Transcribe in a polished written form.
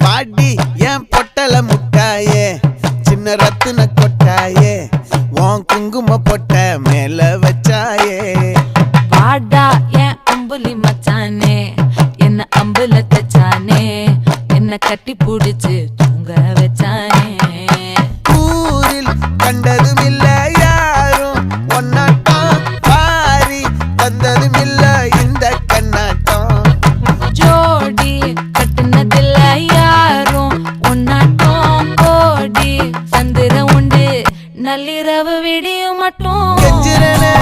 பாடி என் பொட்டல முட்டாயே சின்ன ரத்தின கொட்டாயே உன் குங்கும பொட்ட மேல வச்சாயே வாடா என் அம்புலி மச்சானே என்ன அம்புல தச்சானே என்ன கட்டி புடிச்சு தூங்க வச்சானே ஊரில் கண்டதும் இல்ல யாரும் ஒன்னாட்டம் பாரி தந்ததும் இல்ல இந்த கண்ணாட்டம் ஜோடி கட்டுனதில்ல யாரும் ஒன்னாட்டம் கோடி சந்திர உண்டு நள்ளிரவு விடியும் மட்டும் கெஞ்சிரனே